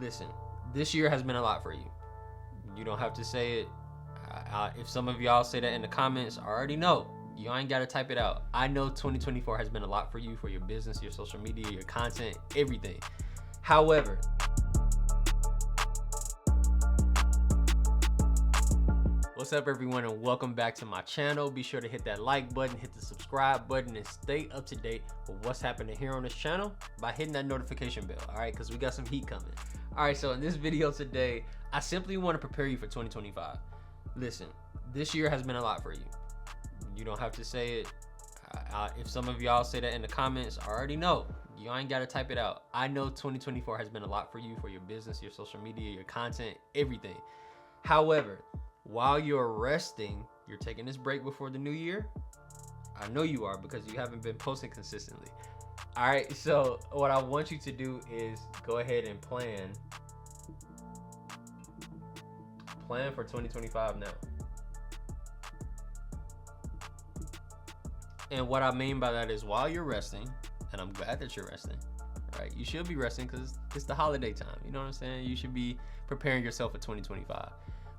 Listen, this year has been a lot for you. You don't have to say it. If some of y'all say that in the comments, I already know. You ain't got to type it out. I know 2024 has been a lot for you, for your business, your social media, your content, everything. However, what's up everyone, and welcome back to my channel. Be sure to hit that like button, hit the subscribe button, and stay up to date with what's happening here on this channel by hitting that notification bell, all right? Because we got some heat coming. All right, so in this video today, I simply want to prepare you for 2025. Listen, this year has been a lot for you. You don't have to say it. If some of y'all say that in the comments, I already know. You ain't got to type it out. I know 2024 has been a lot for you, for your business, your social media, your content, everything. However, while you're resting, you're taking this break before the new year. I know you are, because you haven't been posting consistently. All right, so what I want you to do is go ahead and plan for 2025 now. And what I mean by that is, while you're resting, and I'm glad that you're resting, right? You should be resting because it's the holiday time. You know what I'm saying? You should be preparing yourself for 2025.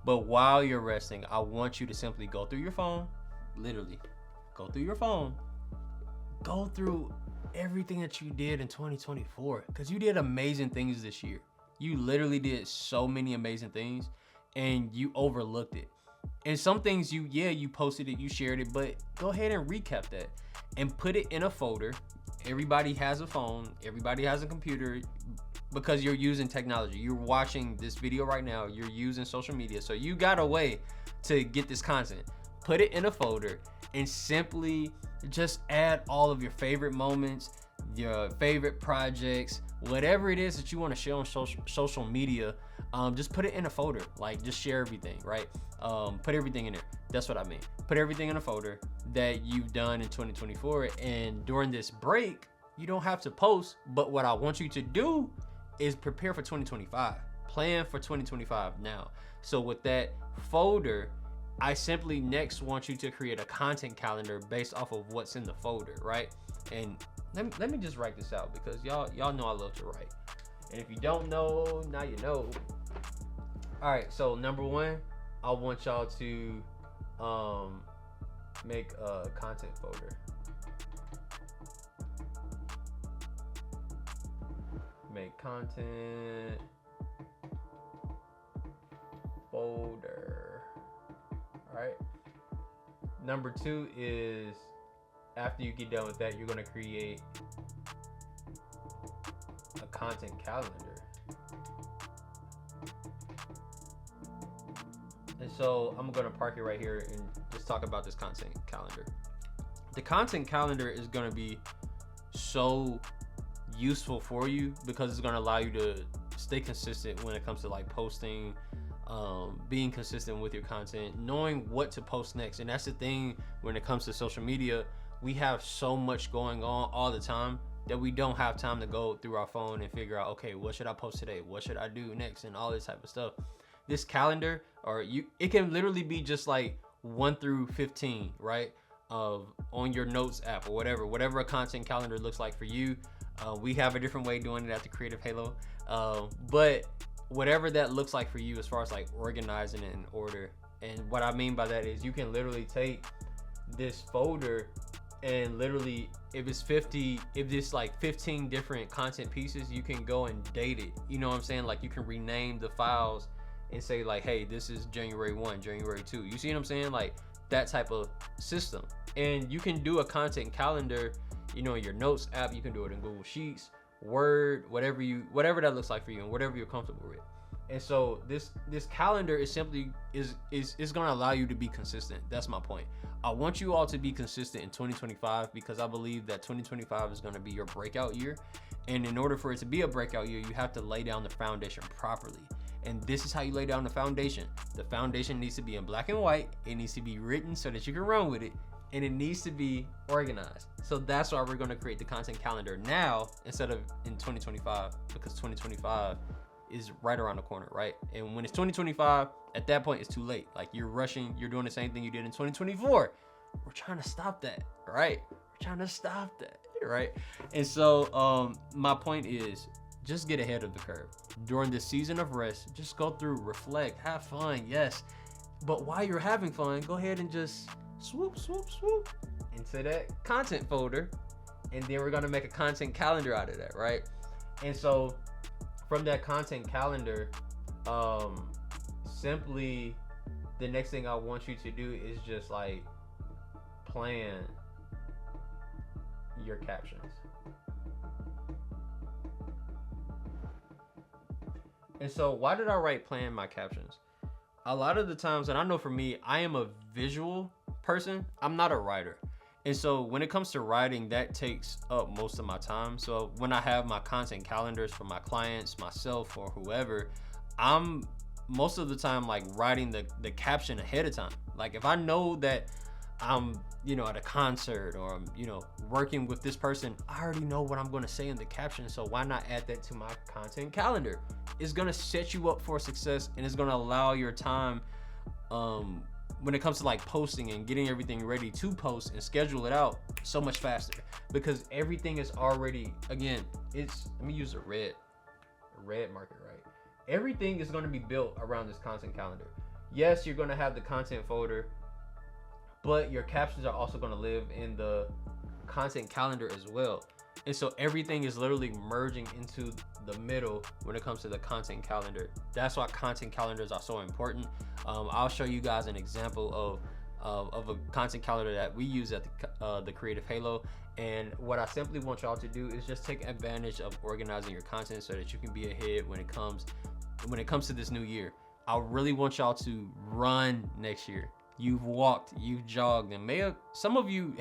But while you're resting, I want you to simply go through your phone, literally go through your phone, go through everything that you did in 2024, because you did amazing things this year. You literally did so many amazing things and you overlooked it. And some things you posted it, you shared it, but go ahead and recap that and put it in a folder. Everybody has a phone, everybody has a computer, because you're using technology. You're watching this video right now, you're using social media, so you got a way to get this content. Put it in a folder and simply just add all of your favorite moments, your favorite projects, whatever it is that you want to share on social media. Just put it in a folder, like just share everything, right? Put everything in there. That's what I mean. Put everything in a folder that you've done in 2024, and during this break, you don't have to post, but what I want you to do is prepare for 2025. Plan for 2025 now. So with that folder, I simply next want you to create a content calendar based off of what's in the folder, right? And let me just write this out, because y'all know I love to write. And if you don't know, now you know. All right, so number one, I want y'all to make a content folder. Make content folder. All right. Number two is, after you get done with that, you're gonna create a content calendar. And so I'm gonna park it right here and just talk about this content calendar. The content calendar is gonna be so useful for you, because it's going to allow you to stay consistent when it comes to like posting, being consistent with your content, knowing what to post next. And that's the thing, when it comes to social media, we have so much going on all the time that we don't have time to go through our phone and figure out, okay, what should I post today, what should I do next, and all this type of stuff. This calendar, it can literally be just like 1 through 15, right, on your notes app or whatever a content calendar looks like for you. We have a different way doing it at the Creative Halo, but whatever that looks like for you, as far as like organizing it in order. And what I mean by that is, you can literally take this folder and literally, if it's like 15 different content pieces, you can go and date it. You know what I'm saying? Like, you can rename the files and say like, hey, this is January 1, January 2. You see what I'm saying? Like that type of system. And you can do a content calendar, in your notes app. You can do it in Google Sheets, Word, whatever that looks like for you, and whatever you're comfortable with. And so this calendar is simply is going to allow you to be consistent. That's my point. I want you all to be consistent in 2025, because I believe that 2025 is going to be your breakout year. And in order for it to be a breakout year, you have to lay down the foundation properly. And this is how you lay down the foundation. The foundation needs to be in black and white. It needs to be written so that you can run with it. And it needs to be organized. So that's why we're going to create the content calendar now instead of in 2025, because 2025 is right around the corner, right? And when it's 2025, at that point, it's too late. Like, you're rushing, you're doing the same thing you did in 2024. We're trying to stop that, right? We're trying to stop that, right? And so my point is, just get ahead of the curve. During this season of rest, just go through, reflect, have fun, yes. But while you're having fun, go ahead and just swoop into that content folder. And then we're gonna make a content calendar out of that, right? And so from that content calendar, simply the next thing I want you to do is just like plan your captions. And so why did I write plan my captions? A lot of the times, and I know for me, I am a visual person. I'm not a writer. And so when it comes to writing, that takes up most of my time. So when I have my content calendars for my clients, myself, or whoever, I'm most of the time like writing the caption ahead of time. Like if I know that I'm, at a concert or I'm, working with this person, I already know what I'm going to say in the caption. So why not add that to my content calendar? It's going to set you up for success, and it's going to allow your time, when it comes to like posting and getting everything ready to post and schedule it out, so much faster, because everything is already, again, let me use a red marker, right? Everything is going to be built around this content calendar. Yes, you're going to have the content folder, but your captions are also going to live in the content calendar as well. And so everything is literally merging into the middle when it comes to the content calendar. That's why content calendars are so important. I'll show you guys an example of a content calendar that we use at the Creative Halo. And what I simply want y'all to do is just take advantage of organizing your content so that you can be ahead when it comes to this new year. I really want y'all to run next year. You've walked, you've jogged, and some of you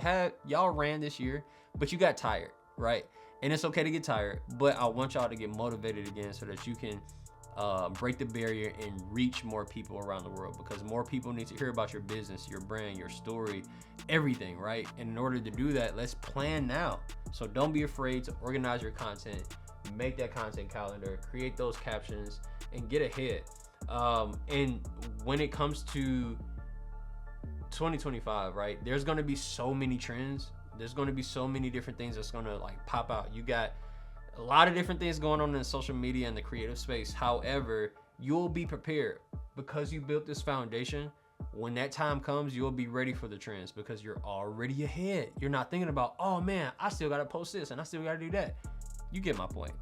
y'all ran this year, but you got tired, right? And it's okay to get tired, but I want y'all to get motivated again so that you can break the barrier and reach more people around the world, because more people need to hear about your business, your brand, your story, everything, right? And in order to do that, let's plan now. So don't be afraid to organize your content, make that content calendar, create those captions, and get ahead. And when it comes to 2025, right, there's going to be so many trends. There's going to be so many different things that's going to like pop out. You got a lot of different things going on in social media and the creative space. However, you'll be prepared because you built this foundation. When that time comes, you'll be ready for the trends because you're already ahead. You're not thinking about, oh man, I still got to post this and I still got to do that. You get my point.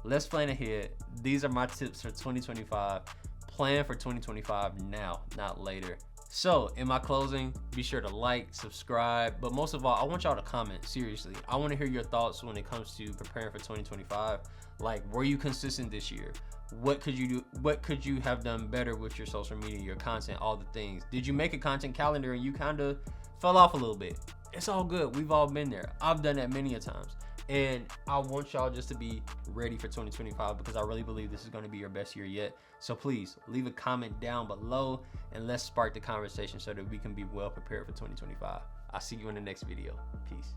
Let's plan ahead. These are my tips for 2025. Plan for 2025 now, not later. So in my closing, be sure to like, subscribe, but most of all, I want y'all to comment. Seriously, I want to hear your thoughts when it comes to preparing for 2025. Like, were you consistent this year? What could you do? What could you have done better with your social media, your content, all the things? Did you make a content calendar and you kind of fell off a little bit? It's all good. We've all been there. I've done that many a times. And I want y'all just to be ready for 2025 because I really believe this is going to be your best year yet. So please leave a comment down below and let's spark the conversation so that we can be well prepared for 2025. I'll see you in the next video. Peace.